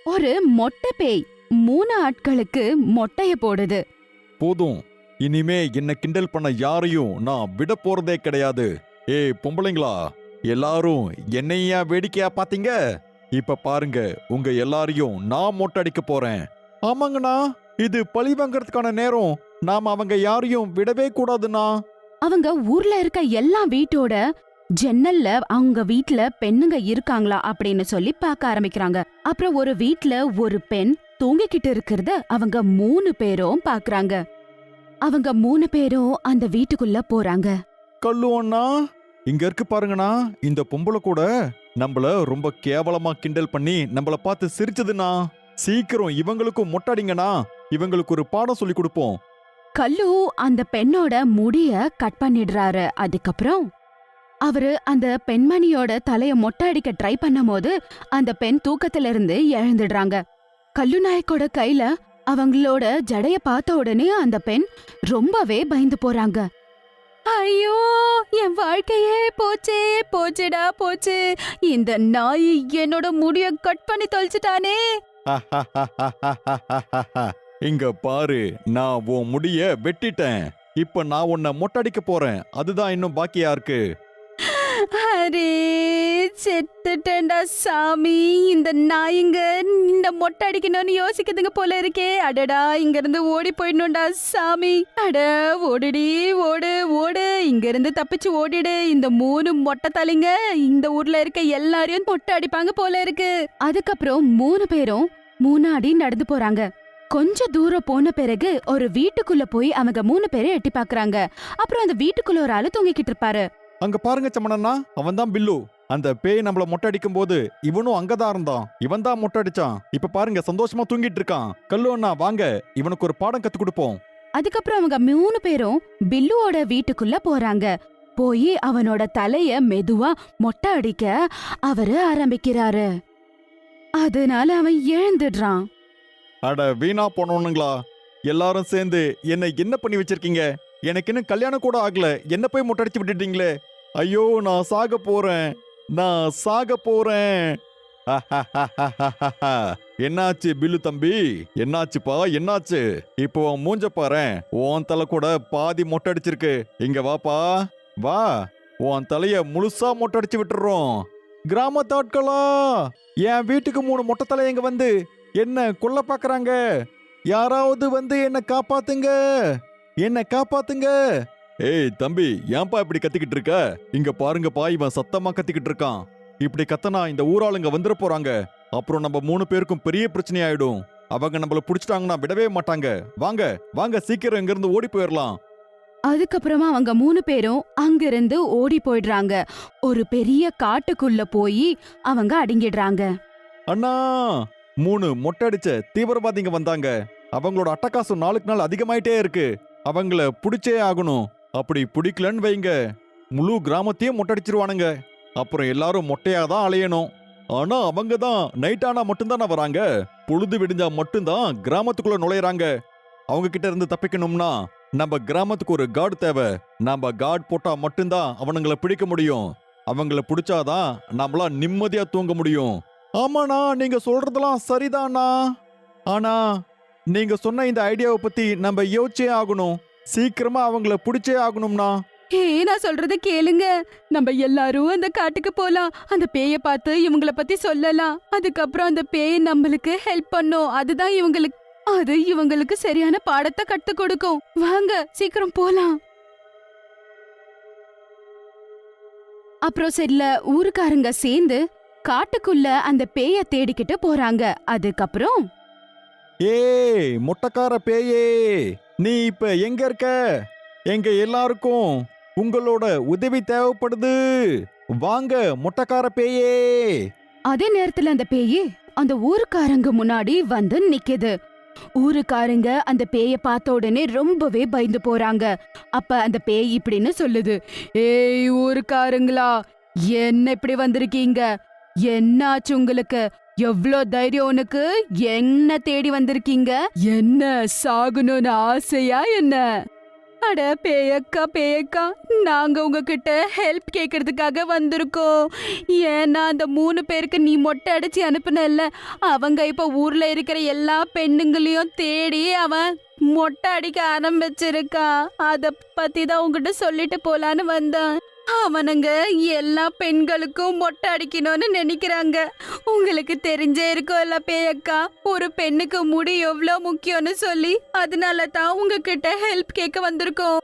ஒரு மொட்டை பேய் 3 ஆட்களுக்கு மொட்டைய போடுது. போதும், இனிமே என்ன கிண்டல் பண்ண யாரையும் நான் விட போறதே கிடையாது. பொம்பளைங்களா, எல்லாரும் என்னையா வேடிக்கையா பாத்தீங்க? இப்ப பாருங்க, உங்க எல்லாரையும் நான் மொட்டை அடிக்க போறேன். ஆமாங்கண்ணா, இது பழி வாங்கறதுக்கான நேரம். நாம அவங்க யாரையும் விடவே கூடாதுண்ணா. அவங்க ஊர்ல இருக்க எல்லா வீட்டோட ஜன்னல்ல அவங்க வீட்ல பெண்ணுங்க இருக்காங்களா அப்படின்னு சொல்லி பார்க்க ஆரம்பிக்கிறாங்க. அப்புறம் ஒரு வீட்ல ஒரு பெண் தூங்கிக்கிட்டு இருக்கிறத அவங்க 3 பேரும் பாக்குறாங்க. அவங்க 3 பேரும் அந்த வீட்டுக்குள்ள போறாங்க. கல்லு அண்ணா, இங்க இருக்கு பாருங்கண்ணா, இந்த பொம்பளை கூட நம்மள ரொம்ப கேவலமா கிண்டல் பண்ணி நம்மள பார்த்து சிரிச்சதுண்ணா. சீக்கிரம் இவங்களுக்கும் மொட்டாடிங்கண்ணா, இவங்களுக்கு ஒரு பாடம் சொல்லி கொடுப்போம். கல்லு அந்த பெண்ணோட முடிய கட் பண்ணிடுறாரு. அதுக்கப்புறம் அவரு அந்த பெண்மணியோட தலைய மொட்டை அடிக்க ட்ரை பண்ணும்போது அந்த பெண் தூக்கத்துல இருந்து எழுந்துடுறாங்க. கல்லு நாயக்கோட கையில அவங்களோட ஜடைய பார்த்த உடனே அந்த பெண் ரொம்பவே பயந்து போறாங்க. ஐயோ, என் வாழ்க்கையே போச்சே, போச்சுடா போச்சு. இந்த நாய் என்னோட முடிய கட் பண்ணி தொலைச்சிட்டானே. இங்க பாரு, நான் உன் முடிய வெட்டிட்டேன். இப்ப நான் உன்னை மொட்டடிக்க போறேன். அதுதான் இன்னும் பாக்கியா இருக்கு. அரே, செத்துட்டேன்டா சாமி. இந்த நாய்ங்க இந்த மொட்டை அடிக்கணும்னு யோசிக்குதுங்க போல இருக்கே. அடடா, இங்க இருந்து ஓடி போயிடணும்டா சாமி. அட ஓடுடி, ஓடு ஓடு, இங்க இருந்து தப்பிச்சு ஓடிடு. இந்த 3 மொட்டை தலைங்க இந்த ஊர்ல இருக்க எல்லாரையும் மொட்டை அடிப்பாங்க போல இருக்கு. அதுக்கப்புறம் 3 பேரும் முன்னாடி நடந்து போறாங்க. கொஞ்ச தூரம் போன பிறகு ஒரு வீட்டுக்குள்ள போய் அவங்க 3 பேரை எட்டி பாக்குறாங்க. அப்புறம் அந்த வீட்டுக்குள்ள ஒரு ஆளு தூங்கிக்கிட்டு இருப்பாரு. அங்க பாருங்க சமணண்ணா, அவன் தான் பில்லு. அந்த பேய் நம்மள மொட்டை அடிக்கும் போது இவனும் அங்கதான் இருந்தான். இவன் தான் மொட்டை அடிச்சான். இப்ப பாருங்க, சந்தோஷமா தூங்கிட்டு இருக்கான். கல்லு அண்ணா, வாங்க இவனுக்கு ஒரு பாடம் கத்து கொடுப்போம். அதுக்கப்புறம் அவங்க 3 பேரும் பில்லுவோட வீட்டுக்குள்ள போறாங்க. போய் அவனோட தலைய மெதுவா மொட்டை அடிக்க அவரு ஆரம்பிக்கிறாரு. அதனால அவன் எழுந்துடுறான். அட வீணா போனோனுங்களா, எல்லாரும் சேர்ந்து என்ன பண்ணி வச்சிருக்கீங்க? எனக்கு இன்னும் கல்யாணம் கூட ஆகல, என்ன போய் மொட்டை அடிச்சு விட்டுட்டீங்களே. ஐயோ, நான் சாக போறேன், நான் சாக போறேன். என்னாச்சு பில்லு தம்பி, என்னாச்சுப்பா, என்னாச்சு? இப்போ உன் மூஞ்ச பாரேன், உன் தலை கூட பாதி மொட்டை அடிச்சிருக்கு. இங்க வாப்பா, வா, உன் தலைய முழுசா மொட்டை அடிச்சு விட்டுறோம். கிராமத்தாட்களா, என் வீட்டுக்கு 3 மொட்டை தலை இங்க வந்து என்ன கொல்ல பாக்குறாங்க. யாராவது வந்து என்ன காப்பாத்துங்க, என்ன காப்பாத்துங்க. ஏய் தம்பி, ஏன்பா இப்படி கத்திக்கிட்டு இருக்க? இங்க பாருங்கப்பா, இவன் சத்தமா கத்திக்கிட்டு இருக்கான். இப்படி கத்தனா இந்த ஊராளுங்க வந்துட போறாங்க. அப்புறம் நம்ம 3 பேருக்கும் பெரிய பிரச்சனை ஆயிடும். அவங்க நம்மள புடிச்சிட்டாங்கன்னா விடவே மாட்டாங்க. வாங்க வாங்க, சீக்கிரம் இங்க இருந்து ஓடி போயிடலாம். அதுக்கப்புறமா அவங்க 3 பேரும் அங்கிருந்து ஓடி போயிடுறாங்க. ஒரு பெரிய காட்டுக்குள்ள போய் அவங்க அடங்கிடுறாங்க. அண்ணா, 3 மொட்டை அடிச்ச தீவிரவாதிங்க வந்தாங்க. அவங்களோட அட்டகாசம் நாளுக்கு நாள் அதிகமாயிட்டே இருக்கு. அவங்கள புடிச்சே ஆகணும். அப்படி பிடிக்கலன்னு வைங்க, முழு கிராமத்தையும் மொட்டை அடிச்சிருவானுங்க. அப்புறம் எல்லாரும் மொட்டையா தான் அலையணும். ஆனா அவங்க தான் நைட் ஆனா மட்டும்தானே வராங்க. பொழுது விடிஞ்சா மட்டும்தான் கிராமத்துக்குள்ள நுழையறாங்க. அவங்க கிட்ட இருந்து தப்பிக்கணும்னா நம்ம கிராமத்துக்கு ஒரு கார்டு தேவை. நம்ம கார்டு போட்டா மட்டும்தான் அவனுங்களை பிடிக்க முடியும். அவங்கள பிடிச்சாதான் நம்மளா நிம்மதியா தூங்க முடியும். ஆமாண்ணா, நீங்க சொல்றதெல்லாம் சரிதானா. ஆனா நீங்க சொன்ன இந்த ஐடியாவை பத்தி நம்ம யோசிச்சே ஆகணும். சீக்கிரமா அவங்கள பிடிச்சே ஆகணும்னா. நான் சொல்றத கேளுங்க. நம்ம எல்லாரும் அந்த காட்டுக்கு போலாம். அந்த பேய பார்த்து இவங்கள பத்தி சொல்லலாம். அதுக்கப்புறம் அந்த பேய் நம்மளுக்கு ஹெல்ப் பண்ணும். அது இவங்களுக்கு சரியான பாடத்தை கத்து கொடுக்கும். வாங்க சீக்கிரம் போலாம். அப்புறம் சில ஊருக்காரங்க சேர்ந்து காட்டுக்குள்ள அந்த பேய தேடிக்கிட்டு போறாங்க. அதுக்கப்புறம் ஏய் மொட்டைக்கார பேயே, நீ இப்ப எங்க இருக்க? எங்க எல்லாருக்கும் உங்களோட உதவி தேவைப்படுது. வாங்க மொட்டைக்கார பேயே. அதே நேரத்துல அந்த பேய் அந்த ஊருக்காரங்க முன்னாடி வந்து நிக்குது. ஊருக்காரங்க அந்த பேய பார்த்த உடனே ரொம்பவே பயந்து போறாங்க. அப்ப அந்த பேய் இப்படின்னு சொல்லுது. ஏய் ஊருக்காரங்களா, என்ன இப்படி வந்திருக்கீங்க? என்னாச்சு உங்களுக்கு? எவ்ளோ தைரியம் உனக்கு? என்ன தேடி வந்திருக்கீங்க? என்ன சாகணும்னு ஆசையா என்ன? அட பேயக்கா பேயக்கா, நாங்க உங்ககிட்ட ஹெல்ப் கேக்குறதுக்காக வந்திருக்கோம். ஏன்னா அந்த 3 பேருக்கு நீ மொட்டை அடிச்சு அனுப்புனல்ல, அவங்க இப்ப ஊர்ல இருக்கிற எல்லா பெண்ணுங்களையும் தேடி அவன் மொட்டை அடிக்க ஆரம்பிச்சிருக்கான். அத பத்தி தான் உங்ககிட்ட சொல்லிட்டு போலான்னு வந்தான். அவனுங்க எல்லா பெண்களுக்கும் மொட்டை அடிக்கணும்னு நினைக்கிறாங்க. உங்களுக்கு தெரிஞ்சே இருக்கும்ல பேயக்கா, ஒரு பெண்ணுக்கு முடி எவ்வளோ முக்கியம்னு சொல்லி. அதனால தான் உங்ககிட்ட ஹெல்ப் கேட்க வந்திருக்கோம்.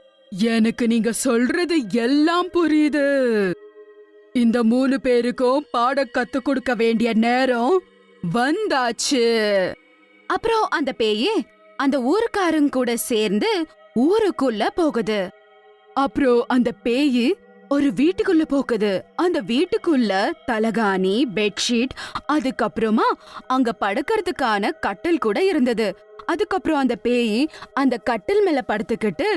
எனக்கு நீங்க சொல்றது எல்லாம் புரியுது. இந்த 3 பேருக்கும் பாடம் கத்து கொடுக்க வேண்டிய நேரம் வந்தாச்சு. அப்புறம் அந்த பேயே அந்த ஊருக்காரங்க கூட சேர்ந்து ஊருக்குள்ள போகுது. அப்புறம் அந்த பேயி ஒரு வீட்டுக்குள்ள போகுது. அந்த வீட்டுக்குள்ள தலகாணி, பெட்ஷீட், அதுக்கப்புறமா அங்க படுக்கிறதுக்கான கட்டில் கூட இருந்தது. அதுக்கப்புறம் அந்த பேய் அந்த கட்டில் மேல படுத்துக்கிட்டு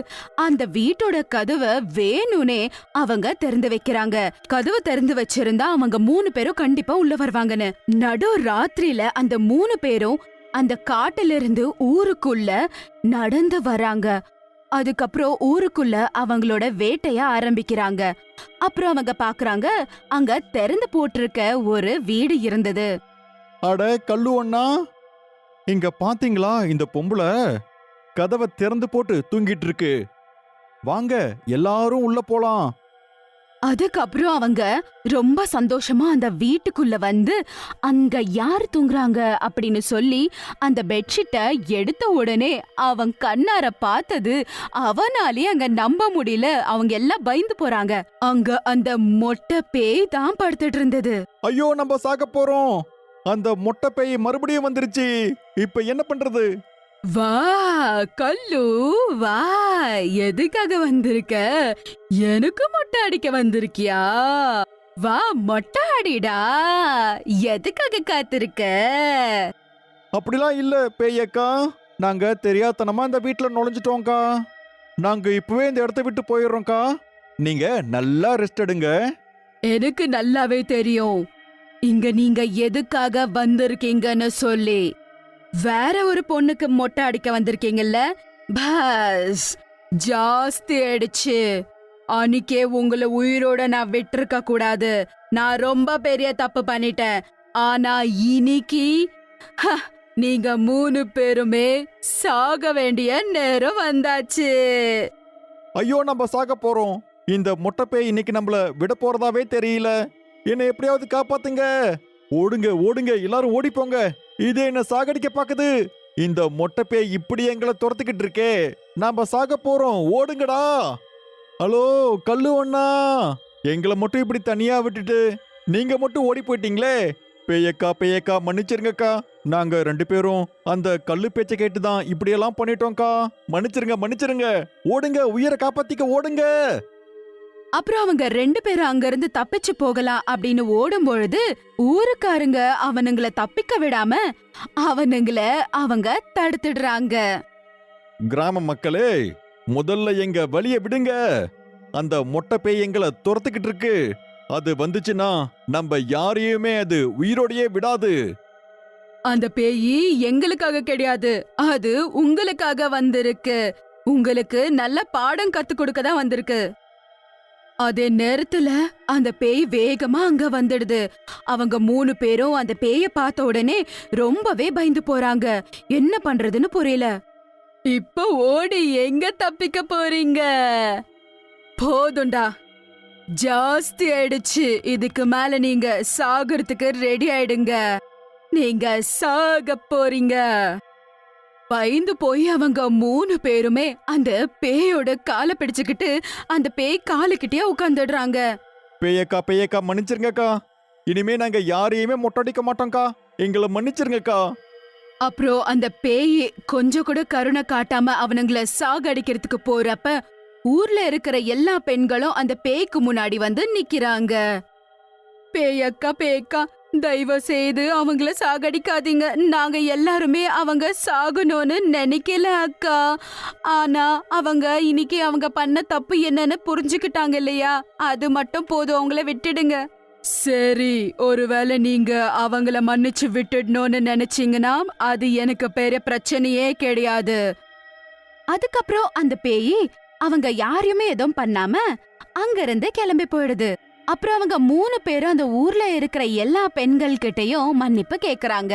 அந்த வீட்டோட கதவை வேணும்னே அவங்க திறந்து வைக்கிறாங்க. கதவு திறந்து வச்சிருந்தா அவங்க 3 பேரும் கண்டிப்பா உள்ள வருவாங்கன்னு. நடு ராத்திரியில அந்த 3 பேரும் அந்த காட்டுல இருந்து ஊருக்குள்ள நடந்து வராங்க. அதுக்கப்புறம் ஊருக்குள்ள அவங்களோட வேட்டைய ஆரம்பிக்கிறாங்க. அப்புறம் அவங்க பாக்குறாங்க, அங்க திறந்து போட்டிருக்க ஒரு வீடு இருந்தது. அட கல்லு அண்ணா, இங்க பாத்தீங்களா இந்த பொம்பளை கதவை திறந்து போட்டு தூங்கிட்டு இருக்கு. வாங்க எல்லாரும் உள்ள போலாம். அதுக்கப்புறம் அவங்க ரொம்ப சந்தோஷமா அந்த வீட்டுக்குள்ள வந்து அங்க யார் தூங்குறாங்க அப்படின்னு சொல்லி அந்த பெட்ஷீட்டை எடுத்த உடனே அவன் கண்ணார பார்த்தது அவனாலே அங்க நம்ப முடியல. அவங்க எல்லாம் பயந்து போறாங்க. அங்க அந்த மொட்டை பேய் தான் படுத்துட்டு இருந்தது. ஐயோ நம்ம சாக போறோம். அந்த மொட்டை பேய் மறுபடியும் வந்துருச்சு. இப்ப என்ன பண்றது? வா கல்லு வா, எதுக்காக வந்திருக்க? எனக்கு மொட்டை அடிக்க வந்திருக்கியா? வா மொட்டை அடிடா. எதுக்காக காத்திருக்க? அப்படிலாம் இல்ல பேயக்கா, நாங்க தெரியாதனமா இந்த வீட்டுல நுழைஞ்சிட்டோம்க்கா. நாங்க இப்பவே இந்த இடத்த விட்டு போயிடுறோம்க்கா. நீங்க நல்லா ரெஸ்ட் எடுங்க. எனக்கு நல்லாவே தெரியும் இங்க நீங்க எதுக்காக வந்திருக்கீங்கன்னு சொல்லி. வேற ஒரு பொண்ணுக்கு மொட்டை அடிக்க வந்திருக்கீங்கல்ல? பஸ் ஜாஸ்தி ஆயிடுச்சு. அன்னைக்கே உங்களை உயிரோட நான் விட்டுருக்க கூடாது. நான் ரொம்ப பெரிய தப்பு பண்ணிட்டேன். ஆனா இன்னைக்கு நீங்க 3 பேருமே சாக வேண்டிய நேரம் வந்தாச்சு. ஐயோ நம்ம சாக போறோம். இந்த மொட்டை பேய் இன்னைக்கு நம்மள விட போறதாவே தெரியல. என்னை எப்படியாவது காப்பாத்துங்க. ஓடுங்க ஓடுங்க, எல்லாரும் ஓடி போங்க. இது என்ன சாகடிக்க பாக்குது. இந்த மொட்டை பேய் இப்படி எங்களை துரத்துக்கிட்டு இருக்கே. நாம சாக போறோம், ஓடுங்கடா. ஹலோ கல்லு அண்ணா, எங்களை மட்டும் இப்படி தனியா விட்டுட்டு நீங்க மட்டும் ஓடி போயிட்டீங்களே. பேயக்கா பேயக்கா மன்னிச்சிருங்கக்கா. நாங்க 2 பேரும் அந்த கல்லு பேச்சை கேட்டுதான் இப்படியெல்லாம் பண்ணிட்டோம்க்கா. மன்னிச்சிருங்க மன்னிச்சிருங்க. ஓடுங்க, உயிரை காப்பாத்திக்க ஓடுங்க. அப்புறம் அவங்க 2 பேரும் அங்கிருந்து தப்பிச்சு போகலாம் அப்படின்னு ஓடும் பொழுது ஊருக்காரங்க அவனுங்கள தப்பிக்க விடாம அவங்க தடுத்துடுறாங்க. கிராம மக்களே, முதல்ல எங்க வழிய விடுங்க. அந்த மொட்டை பேய் எங்களை துரத்துக்கிட்டு இருக்கு. அது வந்துச்சுன்னா நம்ம யாரையுமே அது உயிரோடையே விடாது. அந்த பேயி எங்களுக்காக கிடையாது, அது உங்களுக்காக வந்திருக்கு. உங்களுக்கு நல்ல பாடம் கத்து கொடுக்க தான் வந்திருக்கு. அதே நேரத்துல அந்த பேய் வேகமா அங்க வந்துடுது. அவங்க 3 பேரும் அந்த பேய பார்த்த உடனே ரொம்பவே பயந்து போறாங்க. என்ன பண்றதுன்னு புரியல. இப்ப ஓடி எங்க தப்பிக்க போறீங்க? போதும்டா, ஜாஸ்தி ஆயிடுச்சு. இதுக்கு மேல நீங்க சாகறதுக்கு ரெடி ஆயிடுங்க. நீங்க சாக போறீங்க. பயந்து போய் அவங்க 3 பேருமே அந்த பேயோட காலை பிடிச்சுக்கிட்டு அந்த பேய் காலுக்கிட்டே உட்காந்துடுறாங்க. பேயக்கா பேயக்கா மன்னிச்சிருங்கக்கா. இனிமே நாங்க யாரையுமே மொட்டடிக்க மாட்டோம்க்கா. எங்களை மன்னிச்சிருங்கக்கா. அப்புறம் அந்த பேய் கொஞ்சம் கூட கருணை காட்டாம அவனுங்கள சாகடிக்கிறதுக்கு போறப்ப ஊர்ல இருக்கிற எல்லா பெண்களும் அந்த பேய்க்கு முன்னாடி வந்து நிக்கிறாங்க. பேயக்கா பேயக்கா, தயவு செய்து அவங்கள சாகடிக்காதீங்க. நாங்க எல்லாருமே அவங்க சாகணும்னு நினைக்கல அக்கா. ஆனா அவங்க இன்னைக்கு அவங்க பண்ண தப்பு என்னன்னு புரிஞ்சுக்கிட்டாங்க இல்லையா? அது மட்டும் போதும், அவங்கள விட்டுடுங்க. சரி, ஒருவேளை நீங்க அவங்கள மன்னிச்சு விட்டுடணும்னு நினைச்சீங்கன்னா அது எனக்கு பெரிய பிரச்சனையே கிடையாது. அதுக்கப்புறம் அந்த பேய் அவங்க யாரையுமே எதுவும் பண்ணாம அங்க இருந்து கிளம்பி போயிடுது. அப்புறம் அவங்க 3 பேரும் அந்த ஊர்ல இருக்கிற எல்லா பெண்கள் கிட்டயும் மன்னிப்பு கேக்குறாங்க.